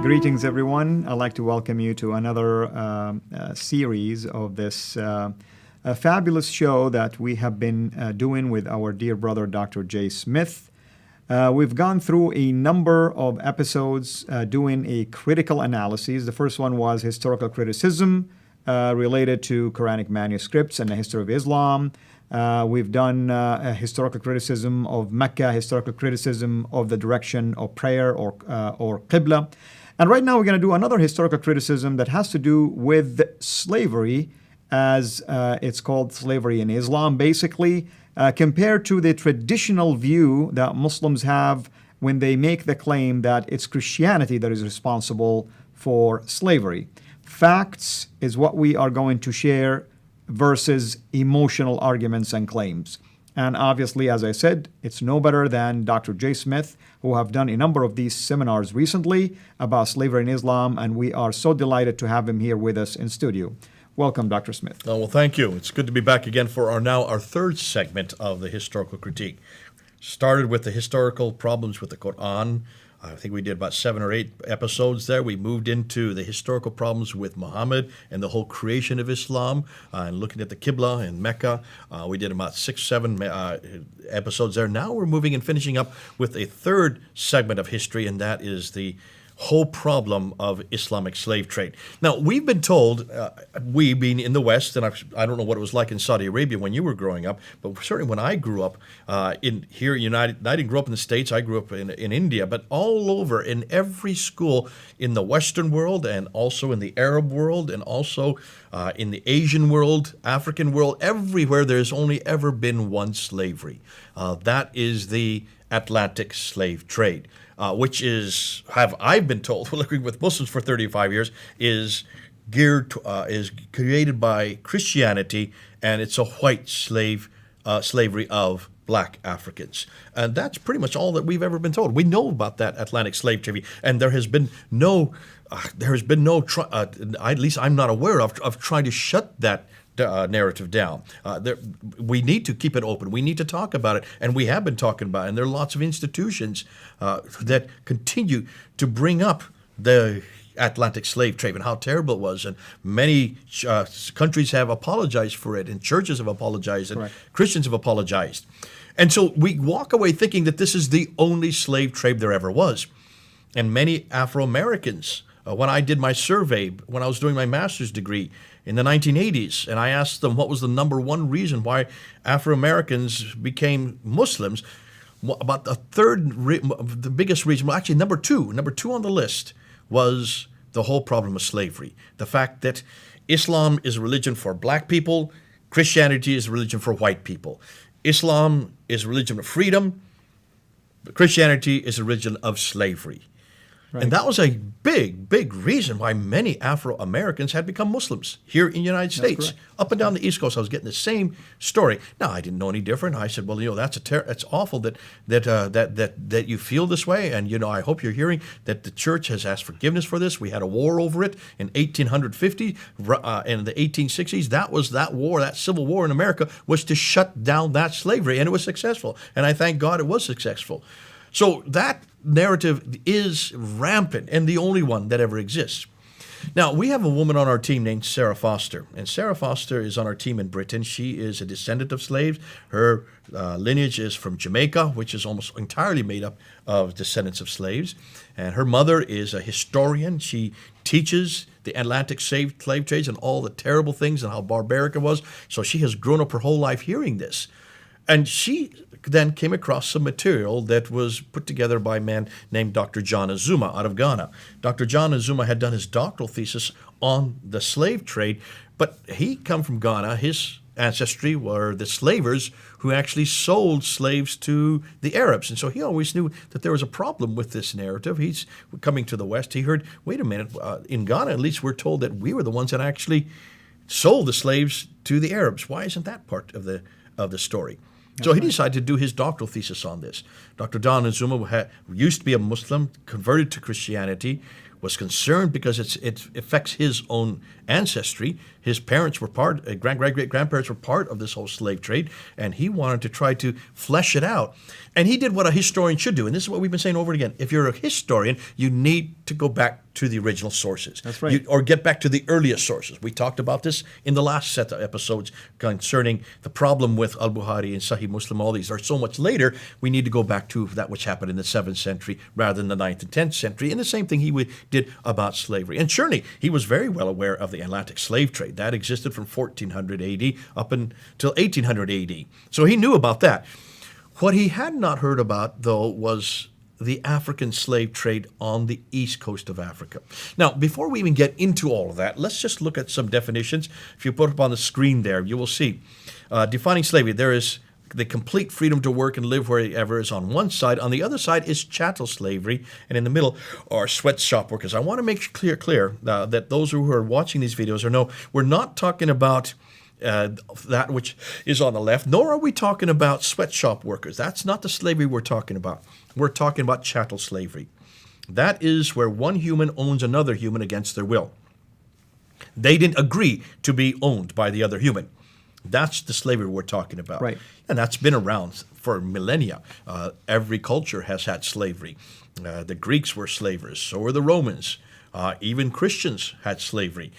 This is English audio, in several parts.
Greetings, everyone. I'd like to welcome you to another series of this a fabulous show that we have been doing with our dear brother, Dr. Jay Smith. We've gone through a number of episodes doing a critical analysis. The first one was historical criticism related to Quranic manuscripts and the history of Islam. We've done a historical criticism of Mecca, historical criticism of the direction of prayer or Qibla. And right now we're going to do another historical criticism that has to do with slavery, as it's called slavery in Islam, basically, compared to the traditional view that Muslims have when they make the claim that it's Christianity that is responsible for slavery. Facts is what we are going to share versus emotional arguments and claims. And obviously, as I said, it's no better than Dr. Jay Smith, who have done a number of these seminars recently about slavery in Islam, and we are so delighted to have him here with us in studio. Welcome, Dr. Smith. Oh, well, thank you. It's good to be back again for our third segment of the historical critique. Started with the historical problems with the Quran. I think we did about 7 or 8 episodes there. We moved into the historical problems with Muhammad and the whole creation of Islam, and looking at the Qibla in Mecca. We did about 6, 7 episodes there. Now we're moving and finishing up with a third segment of history, and that is the whole problem of Islamic slave trade. Now, we've been told, we being in the West, and I don't know what it was like in Saudi Arabia when you were growing up, but certainly when I grew up here in United, I didn't grow up in the States, I grew up in India, but all over in every school in the Western world and also in the Arab world and also in the Asian world, African world, everywhere there's only ever been one slavery. That is the Atlantic slave trade. Which is, I've been told, living with Muslims for 35 years, is created by Christianity, and it's a white slavery of black Africans. And that's pretty much all that we've ever been told. We know about that Atlantic slave trade, and there has been no, at least I'm not aware of trying to shut that narrative down. We need to keep it open. We need to talk about it, and we have been talking about it. And there are lots of institutions that continue to bring up the Atlantic slave trade and how terrible it was. And many countries have apologized for it, and churches have apologized, and Christians have apologized. And so we walk away thinking that this is the only slave trade there ever was. And many Afro-Americans, when I did my survey, when I was doing my master's degree in the 1980s, and I asked them what was the number one reason why Afro-Americans became Muslims, about a third, the biggest reason, well, actually number two on the list was the whole problem of slavery. The fact that Islam is a religion for black people, Christianity is a religion for white people. Islam is a religion of freedom, Christianity is a religion of slavery. Right. And that was a big reason why many Afro-Americans had become Muslims here in the United States. Up and down the East Coast, I was getting the same story. Now, I didn't know any different. I said, well, that's awful that you feel this way. And, I hope you're hearing that the church has asked forgiveness for this. We had a war over it in 1850. In the 1860s, that war, that civil war in America, was to shut down that slavery. And it was successful. And I thank God it was successful. So that narrative is rampant and the only one that ever exists. Now, we have a woman on our team named Sarah Foster, and Sarah Foster is on our team in Britain. She is a descendant of slaves. Her lineage is from Jamaica, which is almost entirely made up of descendants of slaves. And her mother is a historian. She teaches the Atlantic slave trades and all the terrible things and how barbaric it was. So she has grown up her whole life hearing this. And she then came across some material that was put together by a man named Dr. John Azuma out of Ghana. Dr. John Azuma had done his doctoral thesis on the slave trade, but he come from Ghana. His ancestry were the slavers who actually sold slaves to the Arabs. And so he always knew that there was a problem with this narrative. He's coming to the West. He heard, wait a minute, in Ghana, at least we're told that we were the ones that actually sold the slaves to the Arabs. Why isn't that part of the story? So he decided to do his doctoral thesis on this. Dr. John Azuma used to be a Muslim, converted to Christianity, was concerned because it affects his own ancestry. His parents were great-grandparents were part of this whole slave trade, and he wanted to try to flesh it out. And he did what a historian should do, and this is what we've been saying over and again. If you're a historian, you need to go back to the original sources. That's right. Or get back to the earliest sources. We talked about this in the last set of episodes concerning the problem with Al-Bukhari and Sahih Muslim. All these are so much later. We need to go back to that which happened in the 7th century rather than the 9th and 10th century. And the same thing he did about slavery. And surely he was very well aware of the Atlantic slave trade. That existed from 1400 AD up until 1800 AD. So he knew about that. What he had not heard about, though, was the African slave trade on the east coast of Africa. Now, before we even get into all of that, let's just look at some definitions. If you put up on the screen there, you will see defining slavery. There is the complete freedom to work and live wherever is on one side. On the other side is chattel slavery, and in the middle are sweatshop workers. I want to make clear that those who are watching these videos or know, we're not talking about that which is on the left, nor are we talking about sweatshop workers. That's not the slavery we're talking about. We're talking about chattel slavery. That is where one human owns another human against their will. They didn't agree to be owned by the other human. That's the slavery we're talking about. Right. And that's been around for millennia. Every culture has had slavery. The Greeks were slavers, so were the Romans. Even Christians had slavery.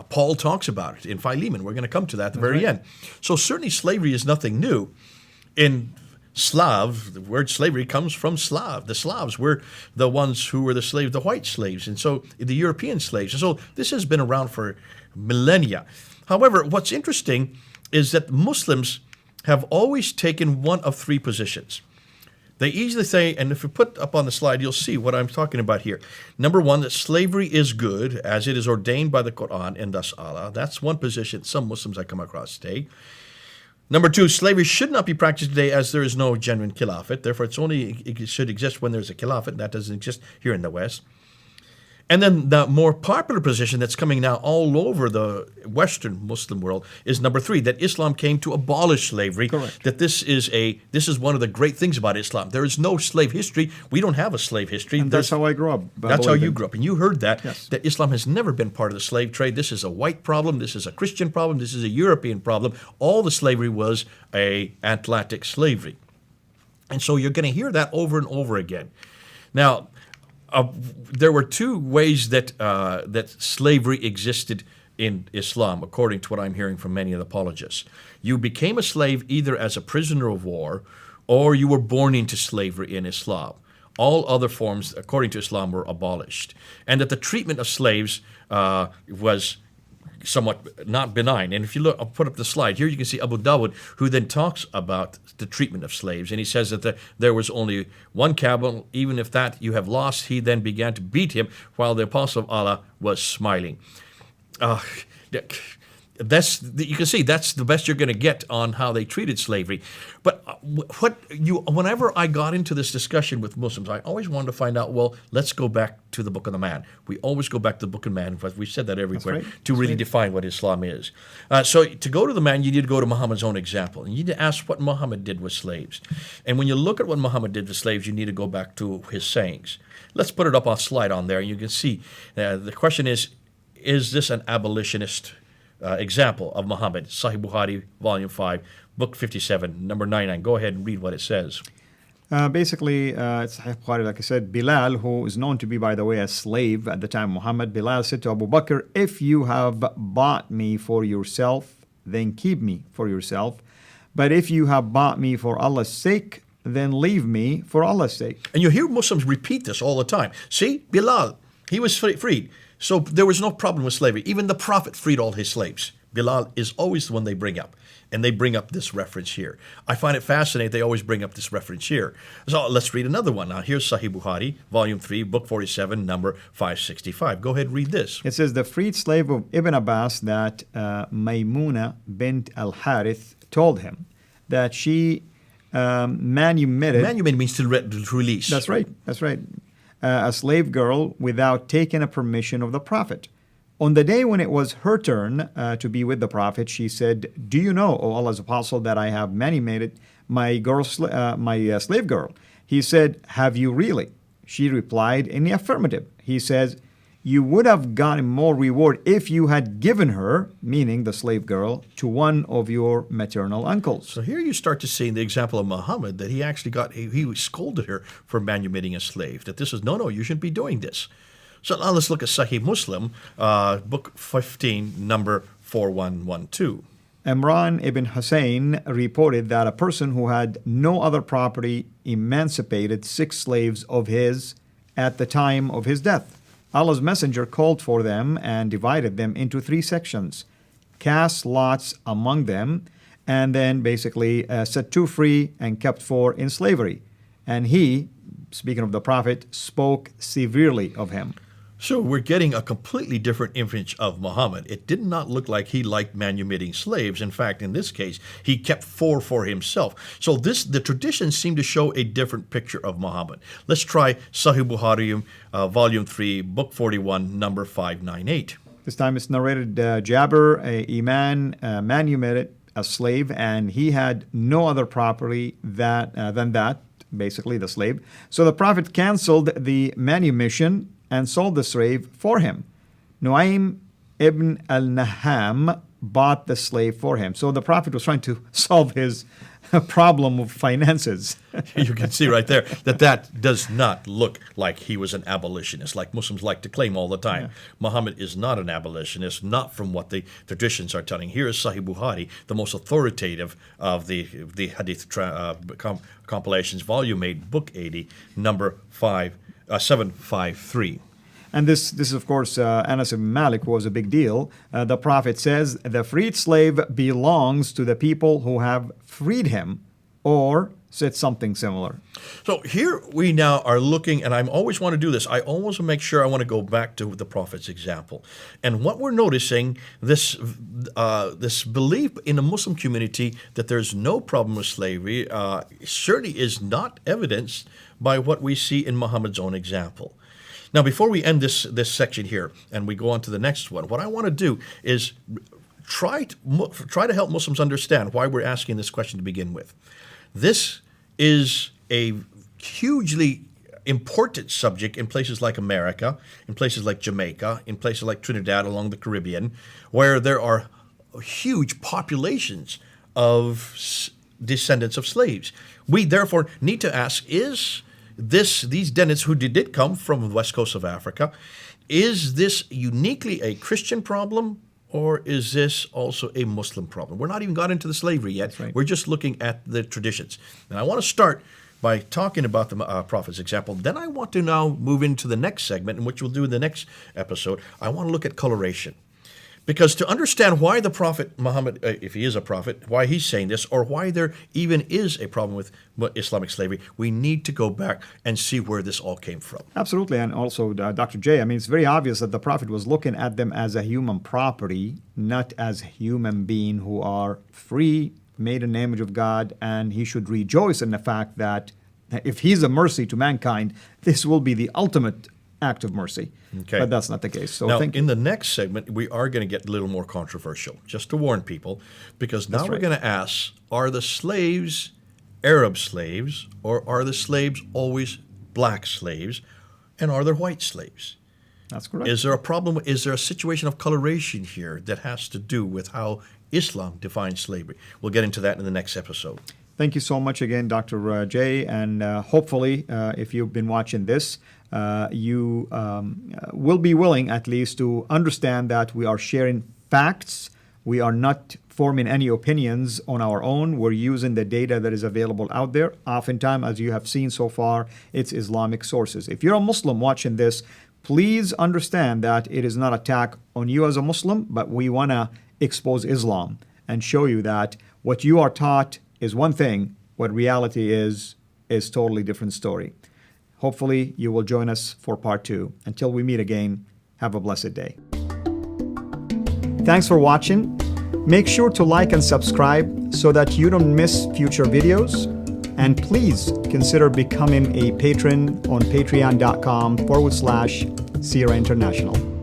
Paul talks about it in Philemon. We're going to come to that at the very end. So certainly slavery is nothing new. In Slav, the word slavery comes from Slav. The Slavs were the ones who were the slaves, the white slaves, and so the European slaves. And so this has been around for millennia. However, what's interesting is that Muslims have always taken one of three positions. They easily say, and if you put up on the slide, you'll see what I'm talking about here. Number one, that slavery is good as it is ordained by the Quran and thus Allah. That's one position some Muslims I come across today. Number two, slavery should not be practiced today as there is no genuine khilafat. Therefore, it should exist when there's a khilafat. That doesn't exist here in the West. And then the more popular position that's coming now all over the Western Muslim world is number three, that Islam came to abolish slavery. Correct. That this is one of the great things about Islam. There is no slave history. We don't have a slave history. And that's how I grew up. That's how you grew up. And you heard that, Yes. that Islam has never been part of the slave trade. This is a white problem. This is a Christian problem. This is a European problem. All the slavery was a Atlantic slavery. And so you're going to hear that over and over again. Now, there were two ways that slavery existed in Islam, according to what I'm hearing from many of the apologists. You became a slave either as a prisoner of war or you were born into slavery in Islam. All other forms, according to Islam, were abolished. And that the treatment of slaves was somewhat not benign. And if you look, I'll put up the slide. Here you can see Abu Dawud, who then talks about the treatment of slaves. And he says that there was only one camel. Even if that you have lost, he then began to beat him while the apostle of Allah was smiling. You can see that's the best you're going to get on how they treated slavery. But whenever I got into this discussion with Muslims, I always wanted to find out, well, let's go back to the Book of the Man. We always go back to the Book of the Man. We've said that everywhere to really define what Islam is. So to go to the man, you need to go to Muhammad's own example. And you need to ask what Muhammad did with slaves. And when you look at what Muhammad did with slaves, you need to go back to his sayings. Let's put it up on a slide on there. And you can see the question is this an abolitionist example of Muhammad? Sahih Bukhari, Volume 5, Book 57, number 99. Go ahead and read what it says. Basically, it's Sahih Bukhari, like I said, Bilal, who is known to be, by the way, a slave at the time of Muhammad, Bilal said to Abu Bakr, if you have bought me for yourself, then keep me for yourself. But if you have bought me for Allah's sake, then leave me for Allah's sake. And you hear Muslims repeat this all the time. See, Bilal, he was freed. So there was no problem with slavery. Even the Prophet freed all his slaves. Bilal is always the one they bring up. And they bring up this reference here. I find it fascinating they always bring up this reference here. So let's read another one. Now here's Sahih Bukhari, Volume 3, Book 47, number 565. Go ahead and read this. It says, the freed slave of Ibn Abbas that Maymuna bint al-Harith told him that she manumitted... Manumit means to release. That's right. A slave girl without taking a permission of the Prophet. On the day when it was her turn to be with the Prophet, she said, do you know, O Allah's Apostle, that I have manumitted my slave girl? He said, have you really? She replied in the affirmative. He says, you would have gotten more reward if you had given her, meaning the slave girl, to one of your maternal uncles. So here you start to see in the example of Muhammad that he actually he scolded her for manumitting a slave. That this is, no, you shouldn't be doing this. So now let's look at Sahih Muslim, book 15, number 4112. Imran ibn Hussein reported that a person who had no other property emancipated 6 slaves of his at the time of his death. Allah's Messenger called for them and divided them into 3 sections, cast lots among them, and then basically set 2 free and kept 4 in slavery. And he, speaking of the Prophet, spoke severely of him. So we're getting a completely different image of Muhammad. It did not look like he liked manumitting slaves. In fact, in this case, he kept 4 for himself. So the traditions seem to show a different picture of Muhammad. Let's try Sahih Bukhari, volume 3, book 41, number 598. This time it's narrated Jabir, a man, manumitted a slave, and he had no other property than that, basically the slave. So the Prophet canceled the manumission and sold the slave for him. Nuaym ibn al-Naham bought the slave for him. So the Prophet was trying to solve his problem of finances. You can see right there that does not look like he was an abolitionist, like Muslims like to claim all the time. Yeah. Muhammad is not an abolitionist, not from what the traditions are telling. Here is Sahih Bukhari, the most authoritative of the hadith compilations, volume 8, book 80, number 753. And this is, of course, Anas ibn Malik was a big deal. The Prophet says, the freed slave belongs to the people who have freed him, or said something similar. So here we now are looking, and I always want to do this. I always make sure I want to go back to the Prophet's example. And what we're noticing, this belief in the Muslim community that there's no problem with slavery certainly is not evidenced by what we see in Muhammad's own example. Now, before we end this section here and we go on to the next one, what I want to do is try to help Muslims understand why we're asking this question to begin with. This is a hugely important subject in places like America, in places like Jamaica, in places like Trinidad along the Caribbean, where there are huge populations of descendants of slaves. We therefore need to ask, is these descendants who did come from the west coast of Africa, is this uniquely a Christian problem, or is this also a Muslim problem? We're not even got into the slavery yet. That's right. We're just looking at the traditions. And I want to start by talking about the Prophet's example. Then I want to now move into the next segment, in which we'll do in the next episode. I want to look at coloration. Because to understand why the Prophet Muhammad, if he is a prophet, why he's saying this, or why there even is a problem with Islamic slavery, we need to go back and see where this all came from. Absolutely. And also, Dr. J, I mean, it's very obvious that the Prophet was looking at them as a human property, not as human beings who are free, made in the image of God, and he should rejoice in the fact that if he's a mercy to mankind, this will be the ultimate act of mercy. Okay. But that's not the case. So now, in the next segment, we are going to get a little more controversial, just to warn people, because now we're going to ask, are the slaves Arab slaves, or are the slaves always black slaves, and are there white slaves? That's correct. Is there a problem? Is there a situation of coloration here that has to do with how Islam defines slavery? We'll get into that in the next episode. Thank you so much again, Dr. J. And hopefully, if you've been watching this, you will be willing at least to understand that we are sharing facts. We are not forming any opinions on our own. We're using the data that is available out there. Oftentimes, as you have seen so far, it's Islamic sources. If you're a Muslim watching this, please understand that it is not an attack on you as a Muslim, but we want to expose Islam and show you that what you are taught is one thing, what reality is totally different story. Hopefully, you will join us for part 2. Until we meet again, have a blessed day. Thanks for watching. Make sure to like and subscribe so that you don't miss future videos. And please consider becoming a patron on patreon.com/Sierra International.